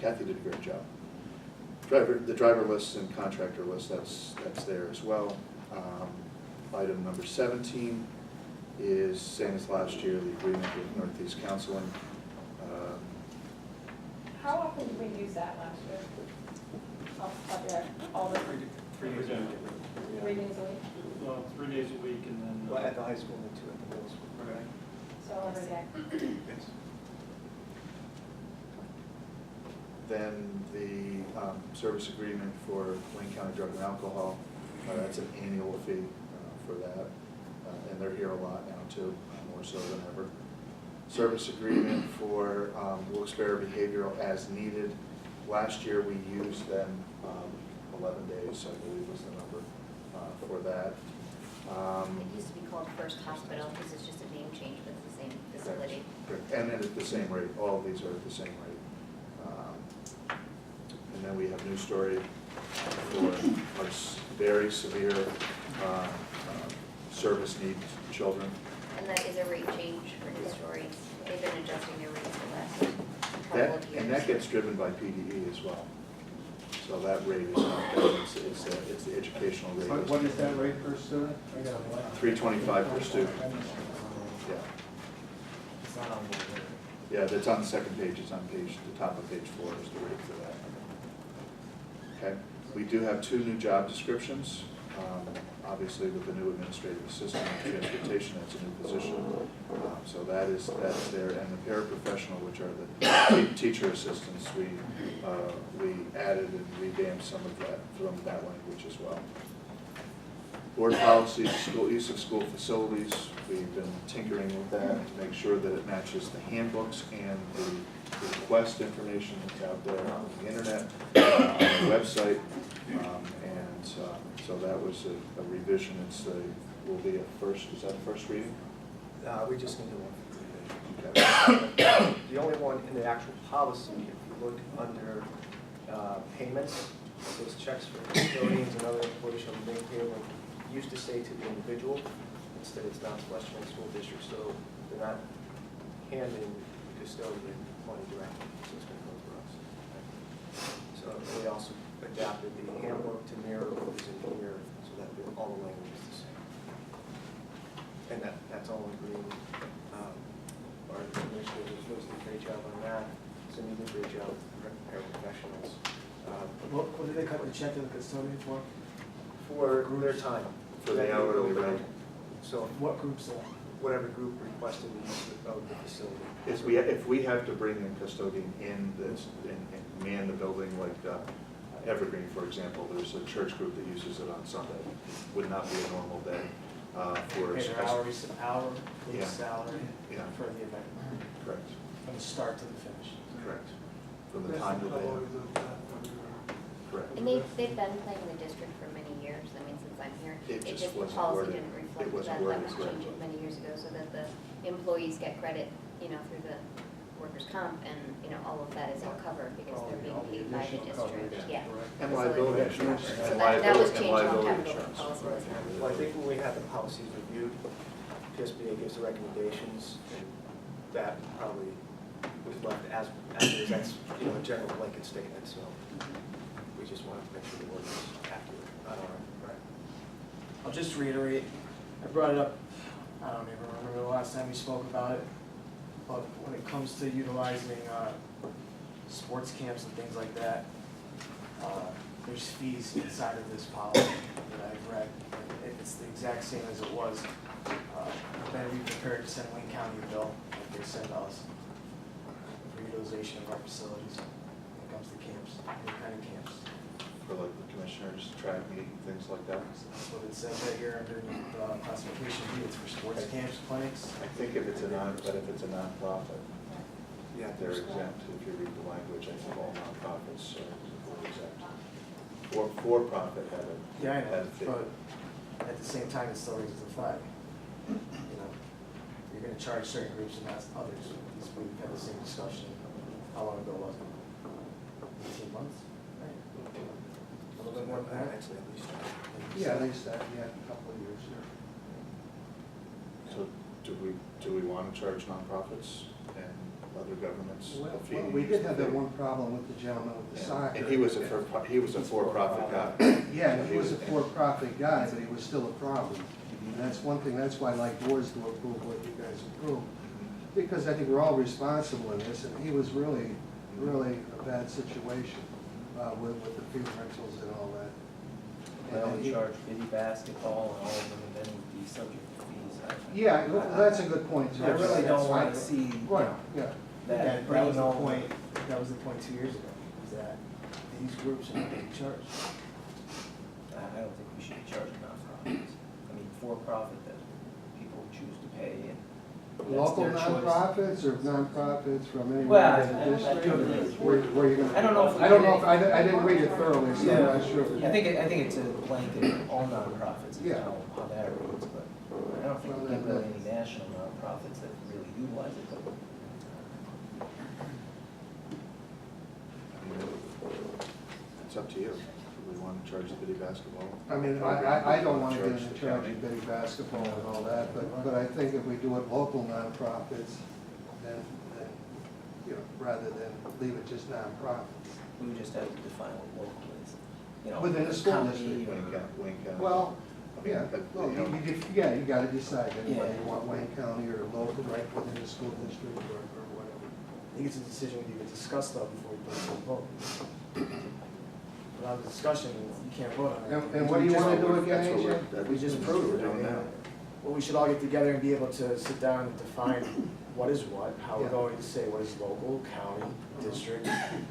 Kathy did a great job. The driver list and contractor list, that's there as well. Item number 17 is same as last year, the agreement with Northeast Counseling. How often did we use that last year? Off the top of your head, all the 3 days a week. 3 days a week, Well, 3 days a week and then. Well, at the high school and 2 at the middle school. Okay. so every day. Yes. Then the service agreement for Wayne County Drug and Alcohol, that's an annual fee for that. And they're here a lot now too, more so than ever. Service agreement for Wilkes-Barre Behavioral as needed. Last year we used them 11 days, I believe was the number for that. It used to be called First Hospital because it's just a name change, but it's the same facility. Correct. And then at the same rate, all of these are at the same rate. And then we have New Story for our very severe service needs children. And that is a rate change for New Story. They've been adjusting their rates the last couple That, of years. and that gets driven by PDE as well. So that rate is not, it's the educational rate. What is that rate per student? I got a blank. $325 per student. Yeah. It's not on board. Yeah, that's on the second page, it's on the top of page 4 is the rate for that. Okay, we do have 2 new job descriptions. Obviously with the new administrative assistant in transportation, that's a new position. So that's there, and the paraprofessional, which are the teacher assistants, we added and revamped some of that from that language as well. Board policies, school use of school facilities, we've been tinkering with that to make sure that it matches the handbooks and the request information that's out there on the internet, on the website. So that was a revision. Will be a first, is that a first reading? We just need one. Okay. The only one in the actual policy, if you look under payments, those checks for custodians and other employees shall be made payable, it used to say to the individual, instead it's not West Point School District, so they're not handing the custodian money directly, so it's going to go through us. So they also adapted the handbook to mirror what was in here, so that all the language is the same. And that's all in green. Our administrators does a great job on that. Cindy did a great job with paraprofessionals. What did they cut the check to the custodian for? For their time. For the hourly rate. So What group's that? whatever group requested the use of the facility. If we have to bring a custodian in this and man the building, like Evergreen, for example, there's a church group that uses it on Sunday. Would not be a normal day for. Pay their hour, Yeah. salary Yeah. for the event, Correct, from the start to the finish. correct. From the time that they. Correct. And they've been playing in the district for many years. I mean, since I'm here. It just the wasn't policy worded. didn't It reflect wasn't that. That worded was correctly. changed many years ago so that the employees get credit, through the workers' comp and, all of that is all covered because they're being paid by the district. Yeah. And So liability it's- insurance. So And that was liability- and changed a long liability time ago. insurance. The policy was not. Well, I think when we had the policies reviewed, PSBA gives the recommendations, and that probably was left as is. That's, a general blanket statement, so we just wanted to make sure the word was accurate. Right. I'll just reiterate, I brought it up, I don't even remember the last time we spoke about it, but when it comes to utilizing sports camps and things like that, there's fees inside of this policy that I've read. If it's the exact same as it was, then we prepared to send Wayne County a bill like they send us for utilization of our facilities when it comes to camps, any kind of camps. For like the commissioners, track meet, things like that. That's what it says right here under the classification B, it's for sports camps, clinics. I think if it's a nonprofit, Yeah, they're exempt. If you read the language, I think all nonprofits are exempt. For-profit have a. Yeah, I know, have a fee. but at the same time, it still raises the flag. You're gonna charge certain groups and not others. We've had the same discussion, how long ago was it? 18 months, right? A little bit more than that? Actually, at least. Yeah, at least that, yeah, a couple of years, yeah. So do we want to charge nonprofits and other governments Well, a few well, we years did have that before. one problem with the gentleman with the Yeah, soccer. and he was a for-profit guy. Yeah, he was a for-profit guy, but he was still a problem. And that's one thing, that's why I like boards to approve what you guys approve. Because I think we're all responsible in this, and he was really, really a bad situation with the field rentals and all that. They And only he- charge Biddy basketball and all of them, and then would be subject to fees. Yeah, well, that's a good point too. I really don't want to That's see, right. Right, yeah. That that was bringing the all point, that was the point 2 years ago, is that these groups are not being charged. I don't think we should be charging nonprofits. I mean, for-profit that people choose to pay, and that's Local their choice. nonprofits or nonprofits from Well, anywhere in the district? Where you're gonna? I don't know if we I don't can- know, I didn't read it thoroughly, so I'm not sure. I think it's a blanket, all nonprofits, is Yeah. how that reads, but I don't think we Well, get really any national nonprofits that really utilize it, but It's up to you. Do we want to charge the Biddy basketball? I mean, I don't want to get into charge of Betty basketball and all that, but I think if we do it local nonprofits, then, you know, rather than leave it just nonprofits. we would just have to define what local is. You know, Within a school county district. or- Wayne County. Well, I mean, yeah, but, well, you know, yeah, you gotta decide, then whether Yeah. you want Wayne County or local, right within the school district or whatever. I think it's a decision we can discuss though before we put it to a vote. Without a discussion, you can't vote on it. And what do you wanna do again, That's what AJ? we're- We just approved it. We're doing now. Well, we should all get together and be able to sit down and define what is what, how we're Yeah. going to say what is local, county, district,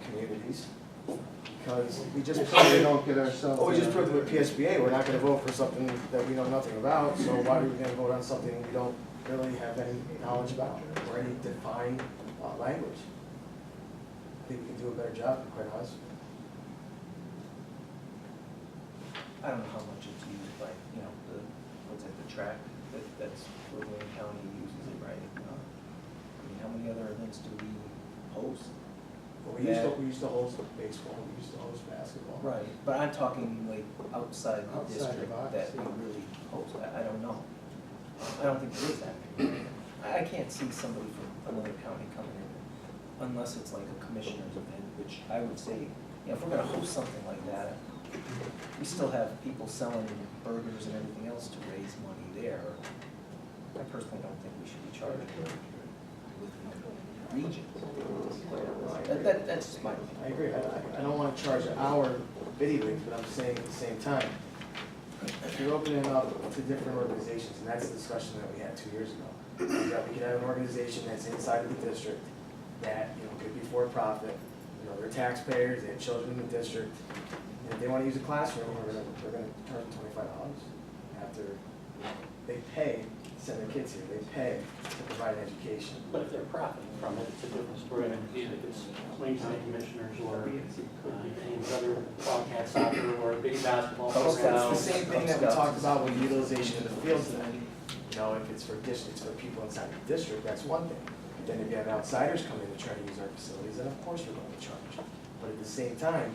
communities. Because we just Just so we proved, don't get ourselves. we just proved with PSBA, we're not gonna vote for something that we know nothing about, so why are we gonna vote on something we don't really have any knowledge about, or any defined language? I think we can do a better job, quite honestly. I don't know how much it's used by, you know, what's it, the track, that's where Wayne County uses it, right? I mean, how many other events do we host? But we used to host baseball, we used to host basketball. Right, but I'm talking like outside the Outside the district box, that we yeah. really host, I don't know. I don't think there is that many. I can't see somebody from another county coming in unless it's like a commissioner's event, which I would say, you know, if we're gonna host something like that, we still have people selling burgers and everything else to raise money there. I personally don't think we should be charging with region. That's just my opinion. I agree, I don't wanna charge our video leagues, but I'm saying at the same time, if you're opening up to different organizations, and that's the discussion that we had 2 years ago, that we could have an organization that's inside of the district, that, you know, could be for-profit, you know, they're taxpayers, they have children in the district, and if they wanna use a classroom, we're gonna charge them $25 after they pay to send their kids here, they pay to provide an education. But if they're profiting from it, it's a different story. If it's Wayne County Commissioners or any other Wildcat soccer or big basketball Cub program. It's the same thing that we talked about with utilization of the fields then. You know, if it's for districts, for people inside the district, that's one thing. But then if you have outsiders come in to try to use our facilities, then of course we're going to charge. But at the same time,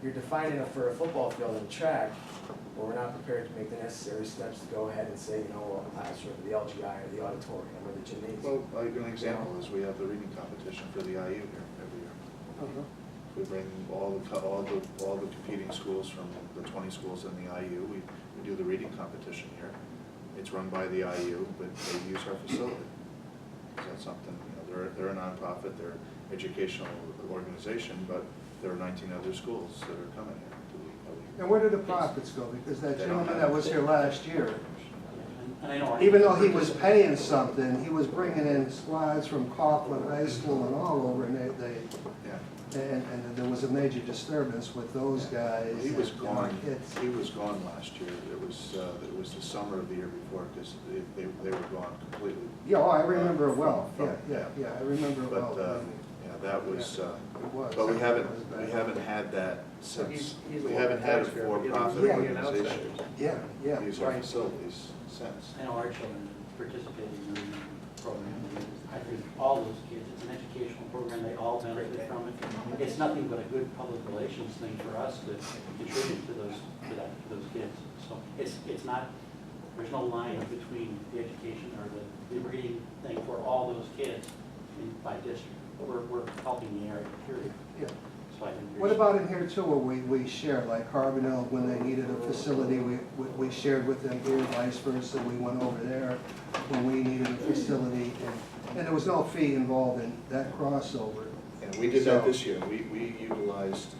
you're defining it for a football field and track, where we're not prepared to make the necessary steps to go ahead and say, you know, a classroom, the LGI or the auditorium or the gymnasium. Well, like an example is we have the reading competition for the IU here every year. We bring all the competing schools from the 20 schools in the IU, we do the reading competition here. It's run by the IU, but they use our facility. Is that something, you know, they're a nonprofit, they're an educational organization, but there are 19 other schools that are coming here to the And where did the profits go? Because that gentleman that was here last year, And I know our- even though he was paying something, he was bringing in slides from Coughlin High School and all over, and Yeah, and there was a major disturbance with those guys. he was and our gone, kids. he was gone last year. It was the summer of the year before, because they were gone completely. Yeah, oh, I remember it well, yeah, I remember it But, well. yeah, that was, It was. but we It haven't was bad. had that since, he's we a haven't had a taxpayer, for-profit Yeah. organization Yeah, use our right. facilities since. I know our children participated in the program. I think all those kids, it's an educational program, they all benefit from it. It's nothing but a good public relations thing for us to contribute to those kids. So it's not, there's no line between the education or the reading thing for all those kids. by district. We're helping the area, period. Yeah. So I think What about in here too, where we share, like Carbondale, when they needed a facility, we shared with them here, vice versa, we went over there when we needed a facility, and there was no fee involved in that crossover. And we did that So- this year. We utilized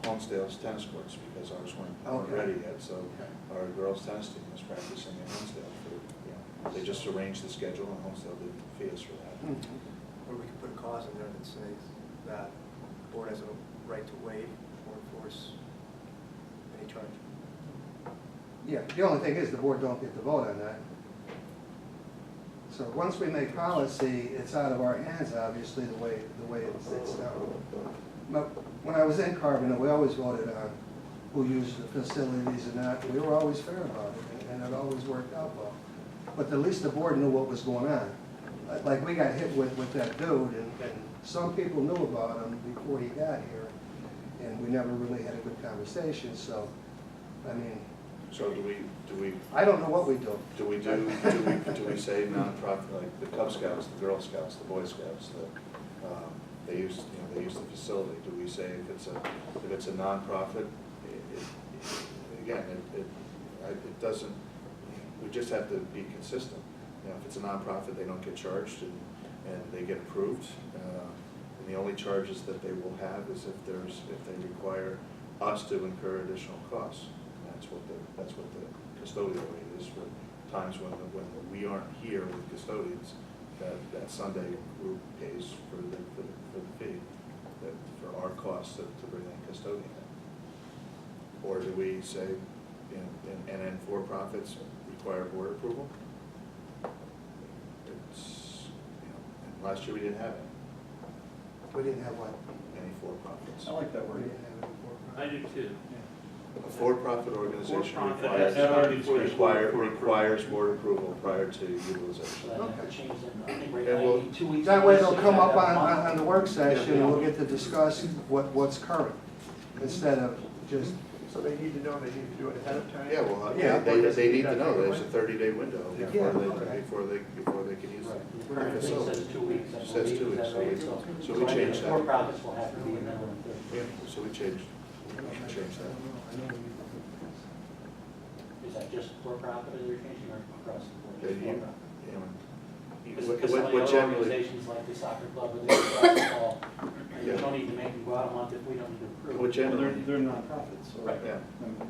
Holmesdale's tennis courts because ours weren't Okay. ready yet. So our girls' tennis team was practicing in Holmesdale. They just arranged the schedule and Holmesdale did fee us for that. Or we could put a clause in there that says that the board has a right to waive or enforce any charge. Yeah, the only thing is, the board don't get to vote on that. So once we make policy, it's out of our hands, obviously, the way it's now. But when I was in Carbondale, we always voted on who used the facilities and that, we were always fair about it, and it always worked out well. But at least the board knew what was going on. Like, we got hit with that dude, and some people knew about him before he got here, and we never really had a good conversation, so, I mean, So do we I don't know what we do. do we say nonprofit, like the Cub Scouts, the Girl Scouts, the Boy Scouts, they use the facility? Do we say if it's a nonprofit, it doesn't, we just have to be consistent. If it's a nonprofit, they don't get charged and they get approved. And the only charges that they will have is if they require us to incur additional costs. That's what the custodial rate is for times when we aren't here with custodians. That Sunday group pays for the fee, for our costs to bring that custodian in. Or do we say, and then for-profits require board approval? And last year we didn't have We didn't have what? any for-profits. I like that We word. didn't have it before. I do too. A for-profit organization For-profit, requires, that's already before the board requires board approval prior to utilization. So then that change it, I think right And now, we'll- you need 2 weeks. That way they'll notice, come you up have a on month. the work session, and we'll get to discuss what's current, instead of just, So they need to know they need to do it ahead of time? Yeah, well, Yeah. they need to know there's a 30-day window Yeah. before they can use Right. it. The current thing says 2 weeks. I Says believe, 2 is weeks, that right? so we I think changed that. For-profits will have to be in there on Yeah, 30. so we changed that. Is that just for-profit that you're changing or across the board? Yeah, Just you- for-profit? What Because some of the other generally, organizations like the soccer club or the basketball, you Yeah. don't need to make them go out a month if we don't need to approve. what Well, generally, they're nonprofits, so. Right. yeah.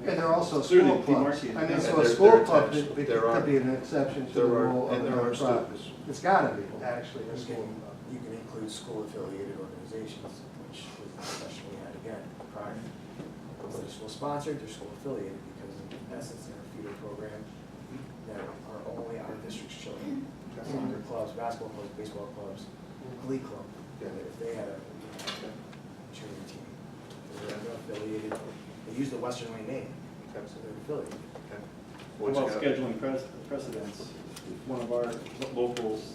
and they're also Clearly school clubs. demarcated. I mean, And so a they're school club attached. could There are- could be an exception to the There are, rule of and there are nonprofit. students. It's gotta be, actually, a You school can, club. you can include school-affiliated organizations, which was the discussion we had again prior. They're school-sponsored, they're school-affiliated, because in essence, they're a feeder program that are only our district's children. Soccer clubs, basketball clubs, baseball clubs, glee club, Yeah. if they had a cheerleading team, they're affiliated, they use the Western Wayne name, so they're affiliated. Okay. What What's about got- scheduling precedents? If one of our locals,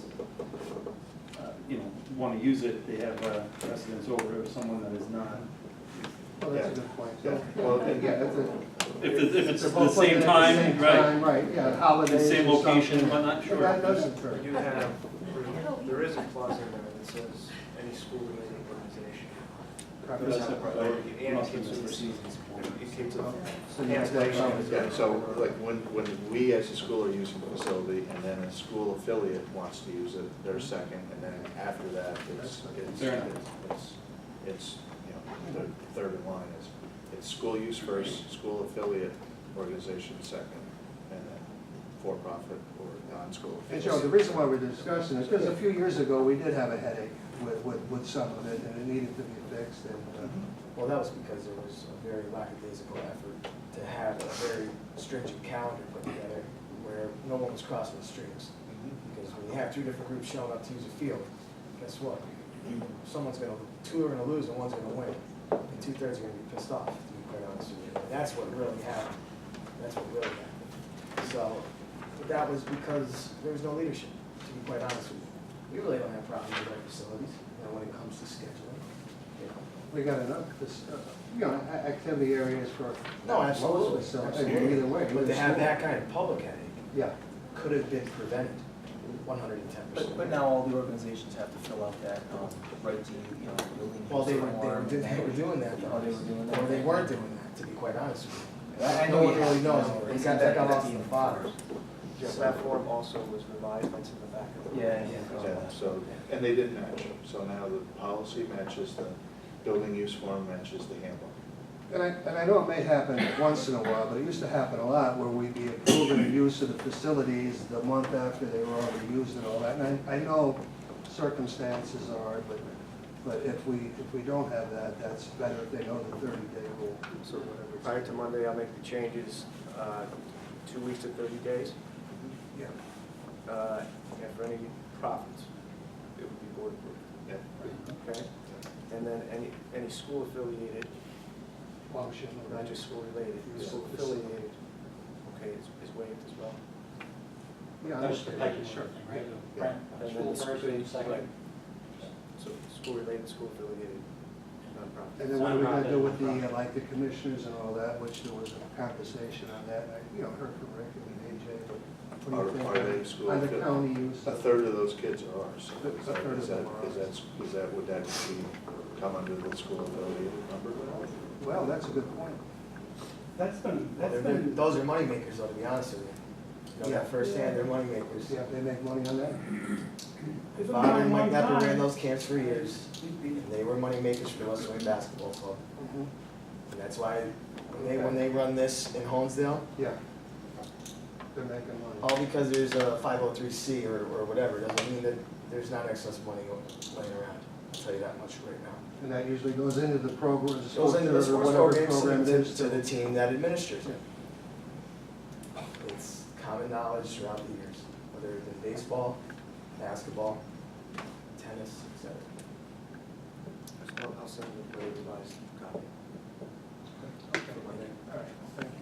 want to use it, they have precedence over someone that is not. Well, that's a Yeah. good point. Yeah. Well, yeah, that's a. If it's they're the both putting same it at time, same right? time, right, yeah, The holidays same or something. location, whatnot, sure. That does occur. We do have, there is a clause in there that says any school-related organization. But that's separate, right? And Must be kids in the Mr. seasons. It keeps a So you have that cancellation. Yeah, so like when we as a school are using the facility and then a school affiliate wants to use it, they're second, and then after that, Fair enough. it's, the third in line is, it's school use first, school affiliate organization second, and then for-profit or non-school. And Joe, the reason why we're discussing this, because a few years ago, we did have a headache with some of it, and it needed to be fixed, and, Well, that was because there was a very lackadaisical effort to have a very stringent calendar put together where no one was crossing the streams. Because when you have two different groups showing up to use a field, guess what? Two are gonna lose and one's gonna win. And 2/3 are gonna be pissed off, to be quite honest with you. And that's what really happened. So, but that was because there was no leadership, to be quite honest with you. We really don't have problems with our facilities, when it comes to scheduling. we got enough, activity areas for. No, absolutely. So, Absolutely. either way. But to have that kind of public headache Yeah, could have been prevented. 110%. But now all the organizations have to fill out that, right to, building. Well, they form were and doing that though. Oh, they were doing that? Or they weren't doing that, to be quite honest with you. I No know one you really have- knows. no, They it's got, in that got the- lost in the file. So that form also was revised, that's in the back of the. Yeah, Yeah, so, and they didn't match, so now the policy matches the building use form matches the handbook. And I know it may happen once in a while, but it used to happen a lot where we'd be approving the use of the facilities the month after they were already used and all that. And I know circumstances are, but if we don't have that, that's better if they know the 30-day rule, So or whatever. it's- prior to Monday, I'll make the changes, 2 weeks to 30 days. Yeah. And for any profits, it would be board approved. Yeah. Okay? And then any school affiliated, Function, not just school related, Yeah. school affiliated, okay, is waived as well. Yeah, I That's the understand. pecking Sure. order thing, right? Yeah. Brent, And School then the first, and second. right. So school related, school affiliated, nonprofit. And then what are we gonna do with the, like the commissioners and all that, which there was a conversation on that, I, heard from Rick and AJ, but what do you think? Are they school On the affiliated? county use. A third of those kids are ours. A third of them are ours. Would that come under the school affiliated number? Well, that's a good point. Those are moneymakers though, to be honest with you. You know that firsthand, they're moneymakers. Yeah, they make money on that. My father and Mike Pepper ran those camps for years, and they were moneymakers for the West Wing Basketball Club. And that's why when they run this in Honesdale, Yeah. They're making money. all because there's a 503C or whatever, doesn't mean that there's not excess money laying around. I'll tell you that much right now. And that usually goes into the program, It goes into the or sports whatever programs program it is. to the team that administers it. It's common knowledge throughout the years, whether it's in baseball, basketball, tennis, etc. So I'll send you the revised copy.